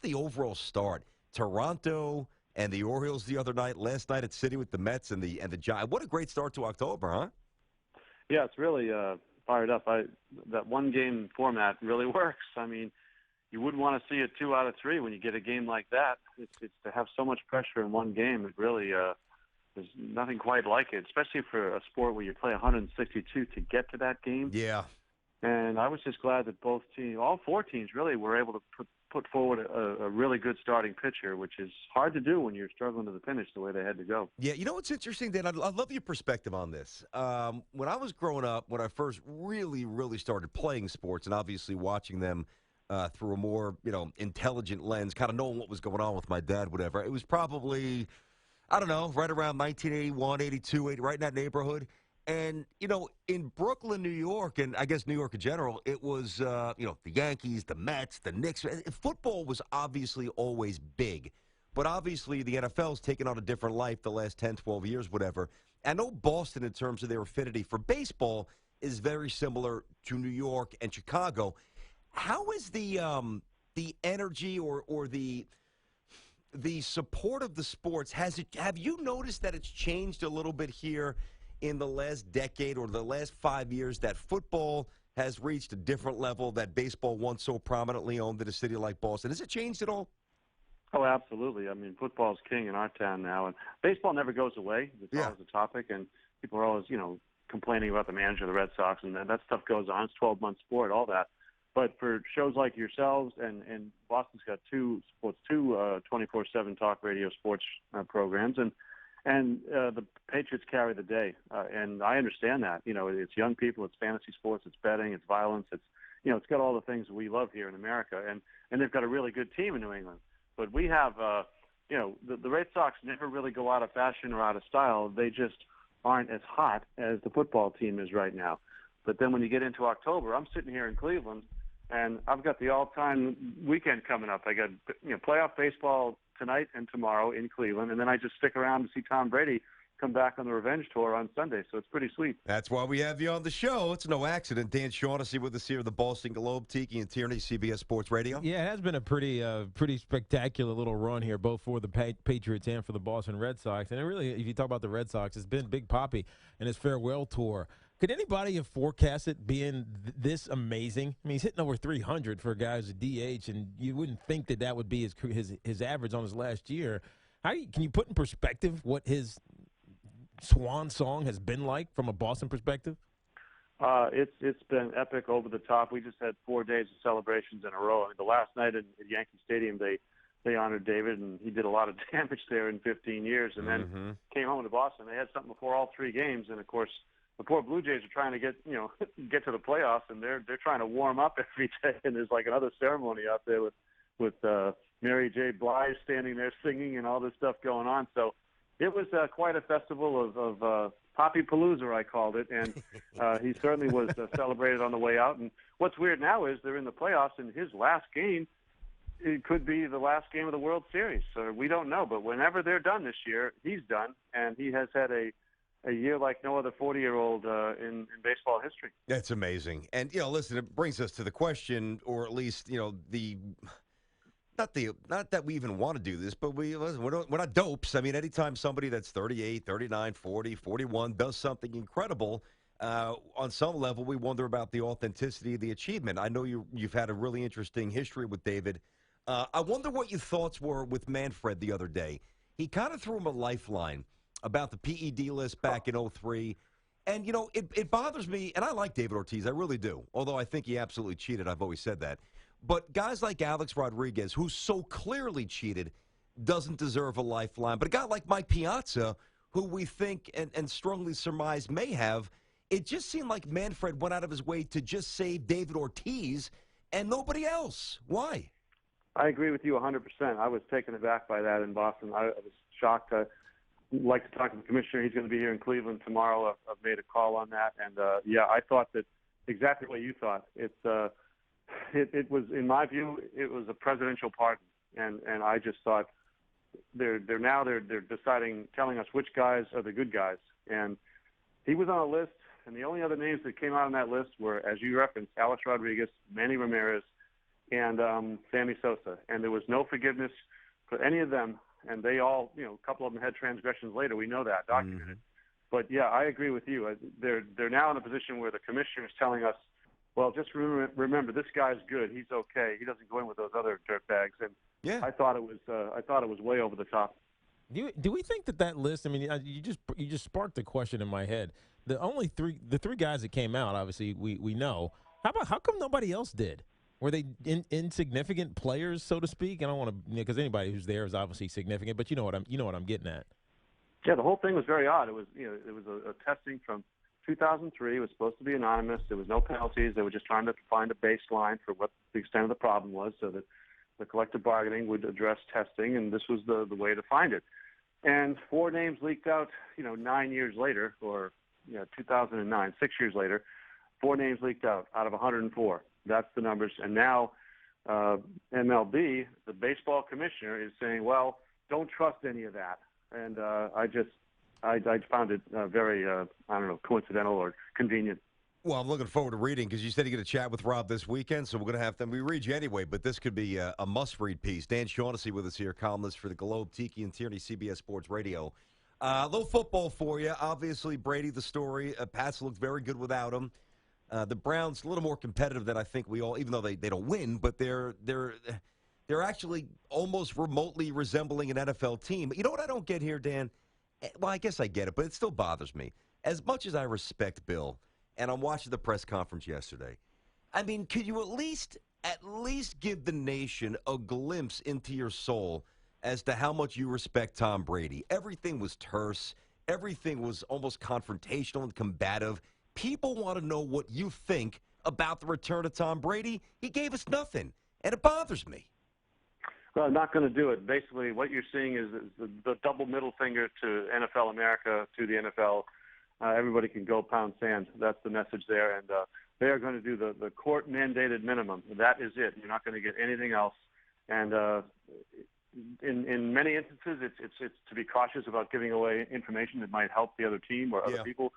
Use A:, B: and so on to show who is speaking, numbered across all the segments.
A: the overall start? Toronto and the Orioles the other night, last night at City with the Mets and the Giants. What a great start to October, huh?
B: Yeah, it's really fired up. That one-game format really works. I mean, you wouldn't want to see a 2 out of 3 when you get a game like that. It's to have so much pressure in one game. It really there's nothing quite like it, especially for a sport where you play 162 to get to that game.
A: Yeah.
B: And I was just glad that both teams, all four teams really, were able to put forward a really good starting pitcher, which is hard to do when you're struggling to the finish the way they had to go.
A: Yeah, you know what's interesting, Dan? I love your perspective on this. When I was growing up, when I first really started playing sports and obviously watching them through a more, intelligent lens, kind of knowing what was going on with my dad, whatever, it was probably, I don't know, right around 1981, 82, right in that neighborhood. And, in Brooklyn, New York, and I guess New York in general, it was, the Yankees, the Mets, the Knicks. Football was obviously always big. But obviously the NFL's taken on a different life the last 10, 12 years, whatever. I know Boston, in terms of their affinity for baseball, is very similar to New York and Chicago. How is the energy or the support of the sports? Have you noticed that it's changed a little bit here in the last decade or the last 5 years, that football has reached a different level that baseball once so prominently owned in a city like Boston? Has it changed at all?
B: Oh, absolutely. I mean, football's king in our town now, and baseball never goes away. It's always a topic, and people are always, complaining about the manager of the Red Sox, and that stuff goes on. It's 12-month sport, all that. But for shows like yourselves, and Boston's got two 24/7 talk radio sports programs, and the Patriots carry the day, and I understand that. It's young people, it's fantasy sports, it's betting, it's violence, it's got all the things we love here in America, and they've got a really good team in New England. But we have, the Red Sox never really go out of fashion or out of style. They just aren't as hot as the football team is right now. But then when you get into October, I'm sitting here in Cleveland, and I've got the all-time weekend coming up. I got playoff baseball tonight and tomorrow in Cleveland, and then I just stick around to see Tom Brady come back on the revenge tour on Sunday, so it's pretty sweet.
A: That's why we have you on the show. It's no accident. Dan Shaughnessy with us here at the Boston Globe, Tiki and Tierney, CBS Sports Radio.
C: Yeah, it has been a pretty spectacular little run here, both for the Patriots and for the Boston Red Sox. And it really, if you talk about the Red Sox, it's been Big Papi and his farewell tour. Could anybody have forecast it being this amazing? I mean, he's hitting over 300 for a guy who's a DH, and you wouldn't think that would be his average on his last year. Can you put in perspective what his swan song has been like from a Boston perspective?
B: It's been epic, over the top. We just had 4 days of celebrations in a row. I mean, the last night at Yankee Stadium, they honored David, and he did a lot of damage there in 15 years, and then came home to Boston. They had something before all 3 games, and of course, the poor Blue Jays are trying to get to the playoffs, and they're trying to warm up every day. And there's like another ceremony out there with Mary J. Blige standing there singing and all this stuff going on. So it was quite a festival of Poppy Palooza, I called it, and he certainly was celebrated on the way out. And what's weird now is they're in the playoffs, and his last game, it could be the last game of the World Series. So we don't know, but whenever they're done this year, he's done, and he has had a year like no other 40-year-old in baseball history.
A: That's amazing. And, listen, it brings us to the question, or at least, not that we even want to do this, but we're not dopes. I mean, anytime somebody that's 38, 39, 40, 41 does something incredible, on some level, we wonder about the authenticity of the achievement. I know you've had a really interesting history with David. I wonder what your thoughts were with Manfred the other day. He kind of threw him a lifeline about the PED list back in 03. And, it bothers me, and I like David Ortiz, I really do, although I think he absolutely cheated. I've always said that. But guys like Alex Rodriguez, who so clearly cheated, doesn't deserve a lifeline. But a guy like Mike Piazza, who we think and strongly surmise may have, it just seemed like Manfred went out of his way to just save David Ortiz and nobody else. Why?
B: I agree with you 100%. I was taken aback by that in Boston. I was shocked. I'd like to talk to the commissioner. He's going to be here in Cleveland tomorrow. I've made a call on that. And, I thought that exactly what you thought. It was, in my view, it was a presidential pardon. And I just thought they're deciding, telling us which guys are the good guys. And he was on a list, and the only other names that came out on that list were, as you referenced, Alex Rodriguez, Manny Ramirez, and Sammy Sosa, and there was no forgiveness for any of them. And they all, a couple of them had transgressions later. We know that, documented. But yeah, I agree with you. They're now in a position where the commissioner is telling us, well, just remember this guy's good. He's okay. He doesn't go in with those other dirtbags. And
A: Yeah.
B: I thought it was way over the top.
C: Do we think that list? I mean, you just sparked the question in my head. The three guys that came out, obviously we know. How come nobody else did? Were they insignificant players, so to speak? I don't want to, because anybody who's there is obviously significant. But you know what I'm getting at.
B: Yeah, the whole thing was very odd. It was a testing from 2003. It was supposed to be anonymous. There was no penalties. They were just trying to find a baseline for what the extent of the problem was, so that the collective bargaining would address testing, and this was the way to find it. And 4 names leaked out, 9 years later, or 2009, 6 years later, 4 names leaked out of 104. That's the numbers. And now MLB, the baseball commissioner, is saying, well, don't trust any of that. And I found it very, coincidental or convenient.
A: Well, I'm looking forward to reading because you said you're going to chat with Rob this weekend, so we're going to have them. We read you anyway, but this could be a must-read piece. Dan Shaughnessy with us here, columnist for the Globe, Tiki and Tierney, CBS Sports Radio. A little football for you. Obviously, Brady, the story. Pats looked very good without him. The Browns a little more competitive than I think we all, even though they don't win, but they're actually almost remotely resembling an NFL team. You know what I don't get here, Dan? Well, I guess I get it, but it still bothers me. As much as I respect Bill, and I'm watching the press conference yesterday, I mean, could you at least give the nation a glimpse into your soul as to how much you respect Tom Brady? Everything was terse. Everything was almost confrontational and combative. People want to know what you think about the return of Tom Brady. He gave us nothing, and it bothers me.
B: Well, I'm not going to do it. Basically, what you're seeing is the double middle finger to NFL America, to the NFL. Everybody can go pound sand. That's the message there. And they are going to do the court-mandated minimum. That is it. You're not going to get anything else. And in many instances, it's to be cautious about giving away information that might help the other team or other people.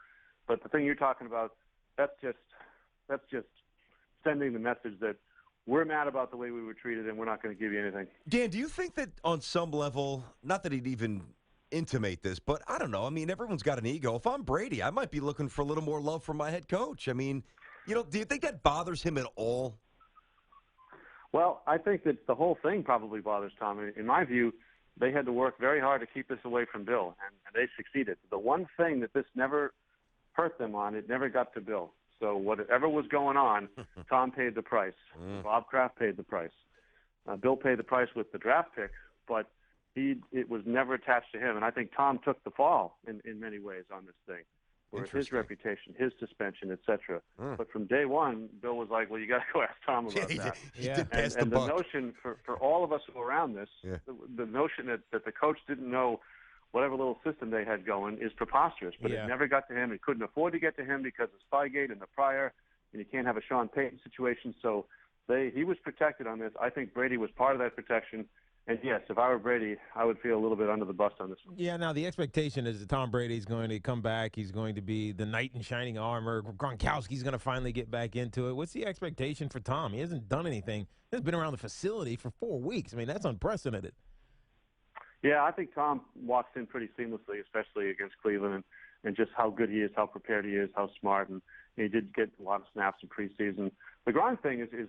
B: But the thing you're talking about, that's just sending the message that we're mad about the way we were treated, and we're not going to give you anything.
A: Dan, do you think that on some level, not that he'd even intimate this, but I don't know. I mean, everyone's got an ego. If I'm Brady, I might be looking for a little more love from my head coach. I mean, do you think that bothers him at all?
B: Well, I think that the whole thing probably bothers Tom. In my view, they had to work very hard to keep this away from Bill, and they succeeded. The one thing that this never hurt them on, it never got to Bill. So whatever was going on, Tom paid the price. Bob Kraft paid the price. Bill paid the price with the draft pick, but it was never attached to him. And I think Tom took the fall in many ways on this thing, where his reputation, his suspension, etc. But from day one, Bill was like, well, you got to go ask Tom about that.
A: He did pass
B: and
A: the
B: the
A: buck.
B: notion for all of us who are around this, the notion that the coach didn't know whatever little system they had going is preposterous. But it never got to him. It couldn't afford to get to him because of Spygate and the prior, and you can't have a Sean Payton situation. So he was protected on this. I think Brady was part of that protection. And yes, if I were Brady, I would feel a little bit under the bus on this one.
C: Yeah, now the expectation is that Tom Brady's going to come back. He's going to be the knight in shining armor. Gronkowski's going to finally get back into it. What's the expectation for Tom? He hasn't done anything. He hasn't been around the facility for 4 weeks. I mean, that's unprecedented.
B: Yeah, I think Tom walks in pretty seamlessly, especially against Cleveland, and just how good he is, how prepared he is, how smart, and he did get a lot of snaps in preseason. The Gronk thing is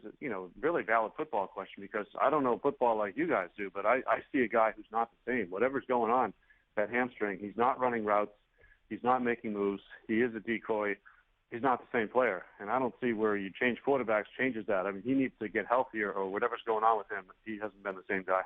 B: really valid football question, because I don't know football like you guys do, but I see a guy who's not the same. Whatever's going on, that hamstring, he's not running routes, he's not making moves, he is a decoy. He's not the same player, and I don't see where you change quarterbacks changes that. I mean, he needs to get healthier, or whatever's going on with him. He hasn't been the same guy.